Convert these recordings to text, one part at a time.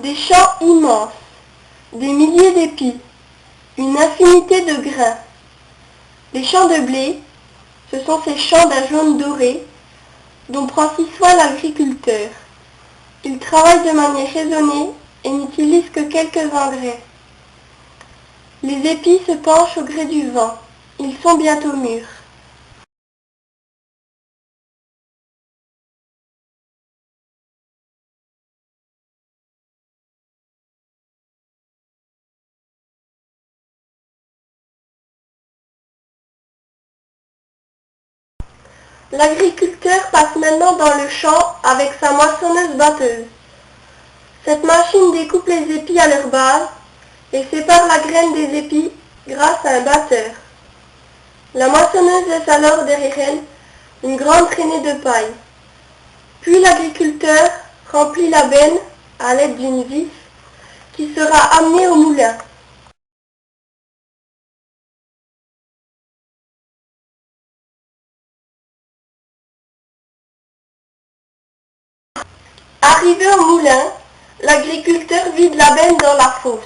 Des champs immenses, des milliers d'épis, une infinité de grains. Les champs de blé, ce sont ces champs d'un jaune doré dont prend si soin l'agriculteur. Il travaille de manière raisonnée et n'utilise que quelques engrais. Les épis se penchent au gré du vent. Ils sont bientôt mûrs. L'agriculteur passe maintenant dans le champ avec sa moissonneuse-batteuse. Cette machine découpe les épis à leur base et sépare la graine des épis grâce à un batteur. La moissonneuse laisse alors derrière elle une grande traînée de paille. Puis l'agriculteur remplit la benne à l'aide d'une vis qui sera amenée au moulin. Arrivé au moulin, l'agriculteur vide la benne dans la fosse.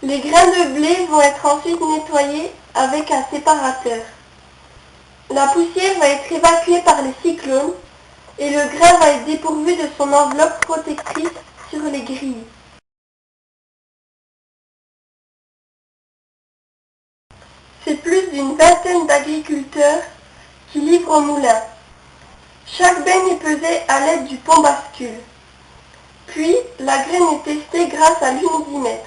Les grains de blé vont être ensuite nettoyés avec un séparateur. La poussière va être évacuée par les cyclones et le grain va être dépourvu de son enveloppe protectrice sur les grilles. C'est plus d'une vingtaine d'agriculteurs qui livrent au moulin. Chaque benne est pesée à l'aide du pont bascule. Puis, la graine est testée grâce à l'humidimètre.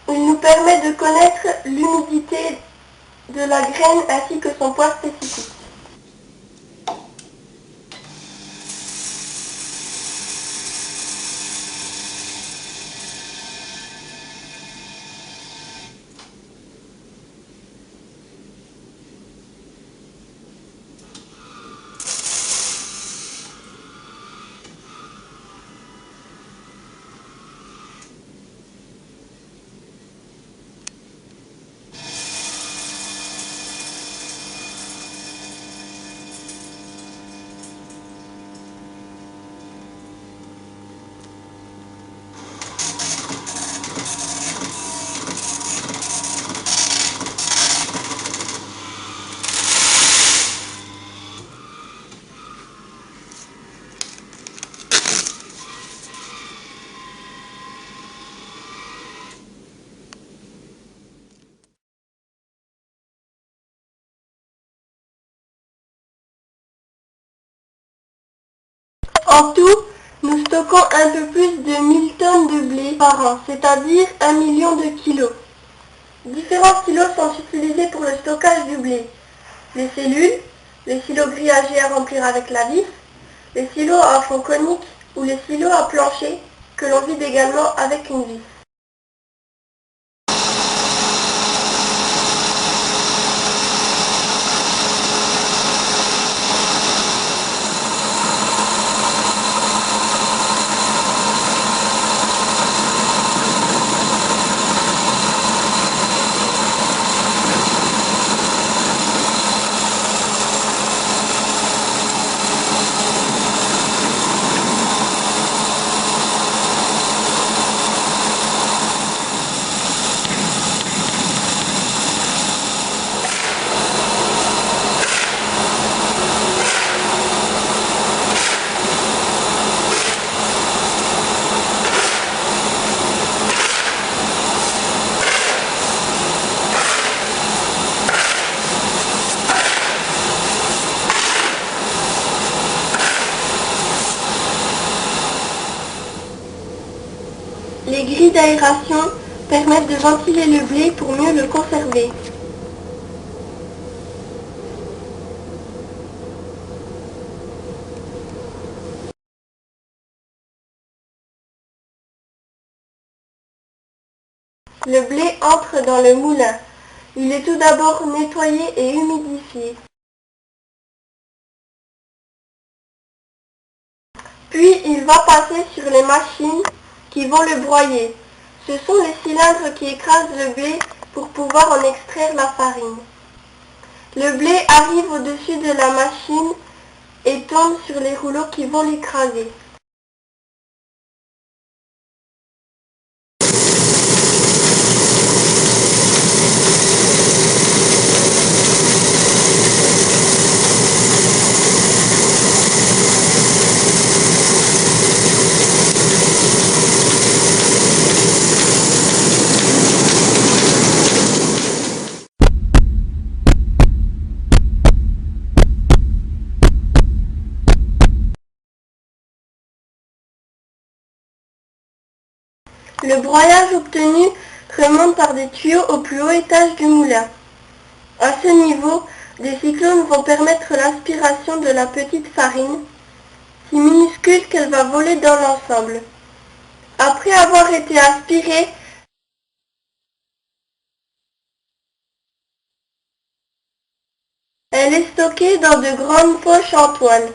Il nous permet de connaître l'humidité de la graine ainsi que son poids spécifique. En tout, nous stockons un peu plus de 1000 tonnes de blé par an, c'est-à-dire 1 million de kilos. Différents silos sont utilisés pour le stockage du blé. Les cellules, les silos grillagés à remplir avec la vis, les silos à fond conique ou les silos à plancher que l'on vide également avec une vis. Les grilles d'aération permettent de ventiler le blé pour mieux le conserver. Le blé entre dans le moulin. Il est tout d'abord nettoyé et humidifié. Puis il va passer sur les machines qui vont le broyer. Ce sont les cylindres qui écrasent le blé pour pouvoir en extraire la farine. Le blé arrive au-dessus de la machine et tombe sur les rouleaux qui vont l'écraser. Le broyage obtenu remonte par des tuyaux au plus haut étage du moulin. À ce niveau, des cyclones vont permettre l'aspiration de la petite farine, si minuscule qu'elle va voler dans l'ensemble. Après avoir été aspirée, elle est stockée dans de grandes poches en toile.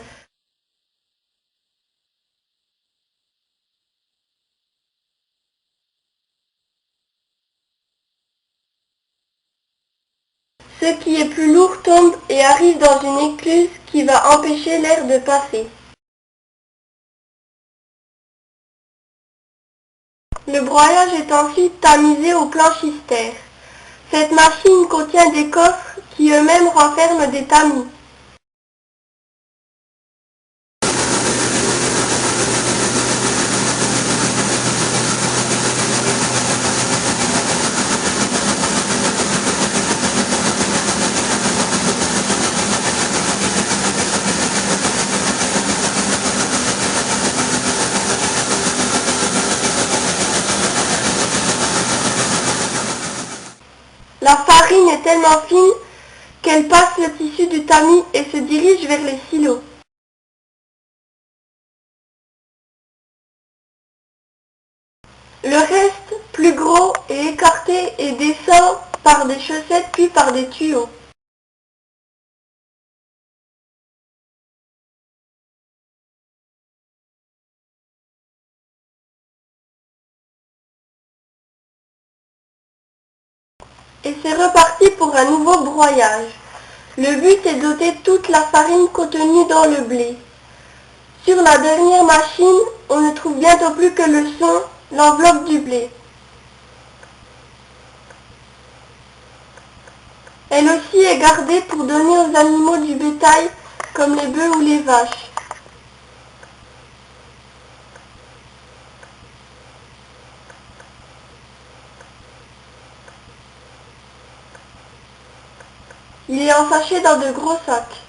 Ce qui est plus lourd tombe et arrive dans une écluse qui va empêcher l'air de passer. Le broyage est ensuite tamisé au planchistère. Cette machine contient des coffres qui eux-mêmes renferment des tamis. La farine est tellement fine qu'elle passe le tissu du tamis et se dirige vers les silos. Le reste, plus gros et écarté, et descend par des chaussettes puis par des tuyaux. Et c'est reparti pour un nouveau broyage. Le but est d'ôter toute la farine contenue dans le blé. Sur la dernière machine, on ne trouve bientôt plus que le son, l'enveloppe du blé. Elle aussi est gardée pour donner aux animaux du bétail, comme les bœufs ou les vaches. Il est ensaché dans de gros sacs.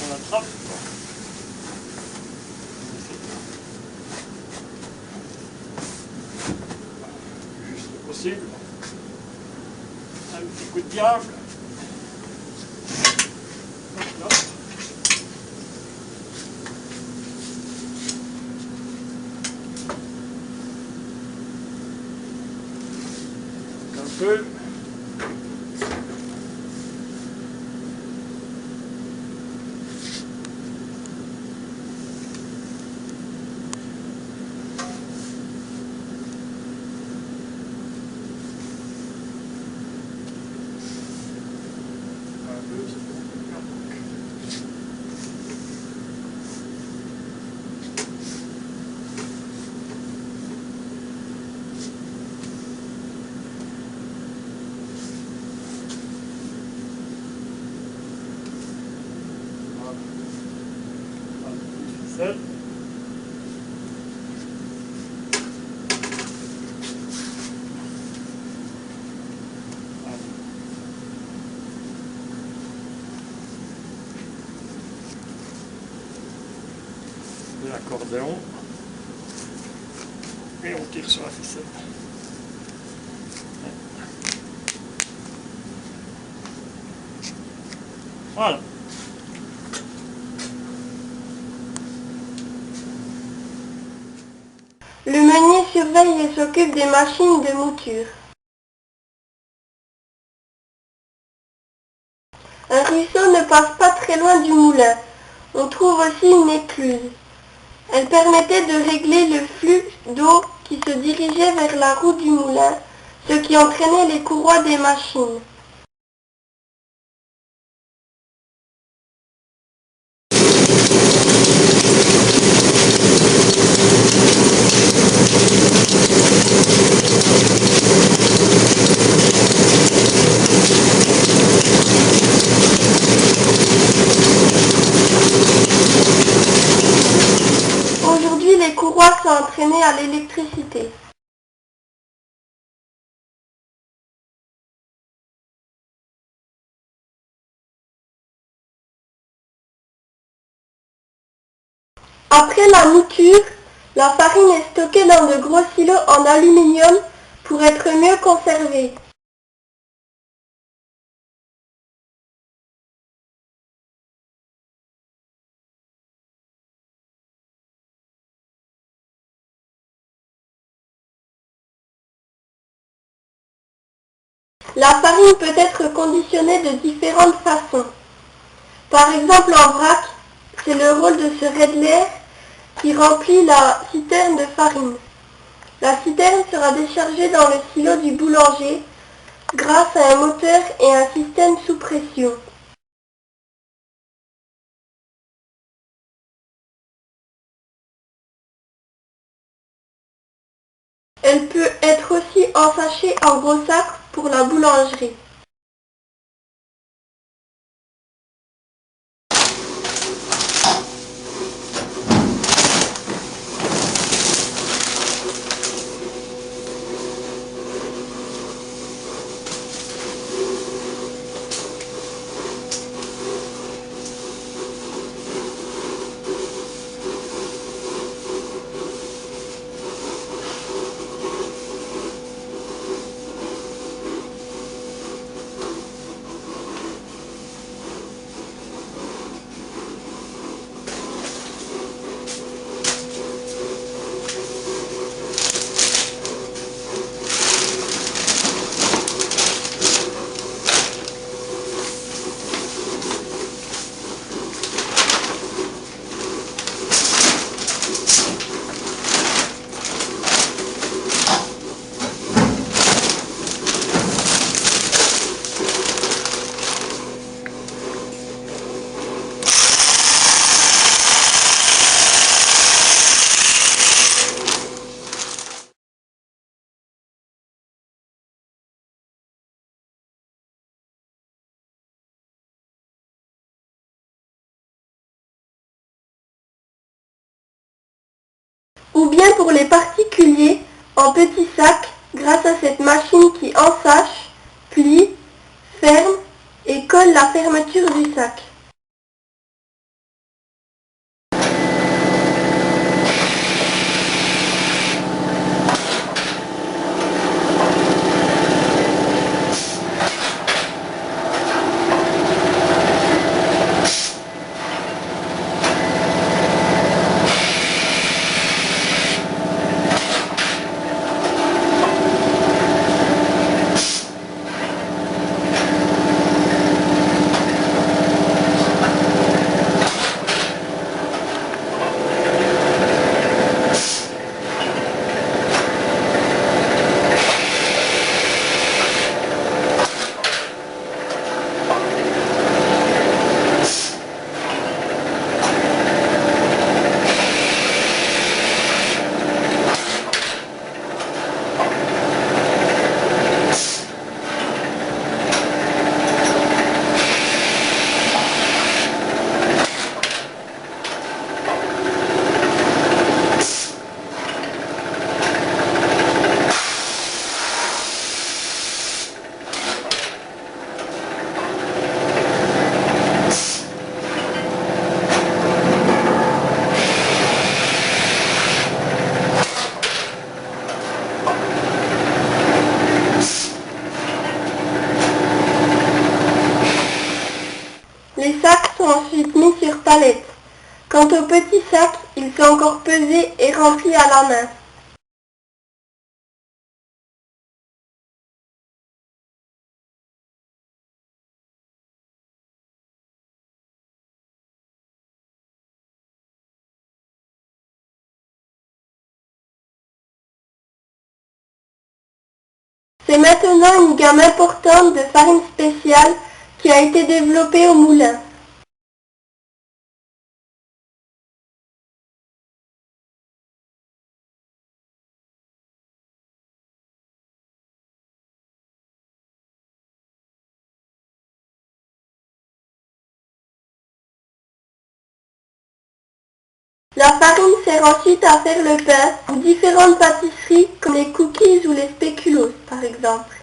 On l'attrape. Juste possible. Un petit coup de diable. Hop. Un peu. Seul. De l'accordéon et on tire sur la ficelle. Voilà. Le meunier surveille et s'occupe des machines de mouture. Un ruisseau ne passe pas très loin du moulin. On trouve aussi une écluse. Elle permettait de régler le flux d'eau qui se dirigeait vers la roue du moulin, ce qui entraînait les courroies des machines. Aujourd'hui, les courroies sont entraînées à l'électricité. Après la mouture, la farine est stockée dans de gros silos en aluminium pour être mieux conservée. La farine peut être conditionnée de différentes façons. Par exemple, en vrac, c'est le rôle de ce Redler qui remplit la citerne de farine. La citerne sera déchargée dans le silo du boulanger grâce à un moteur et un système sous pression. Elle peut être aussi ensachée en gros sacs pour la boulangerie. Ou bien pour les particuliers, en petits sacs, grâce à cette machine qui ensache, plie, ferme et colle la fermeture du sac. Les sacs sont ensuite mis sur palette. Quant aux petits sacs, ils sont encore pesés et remplis à la main. C'est maintenant une gamme importante de farine spéciale qui a été développée au moulin. La farine sert ensuite à faire le pain pour différentes pâtisseries comme les cookies ou les spéculoos par exemple.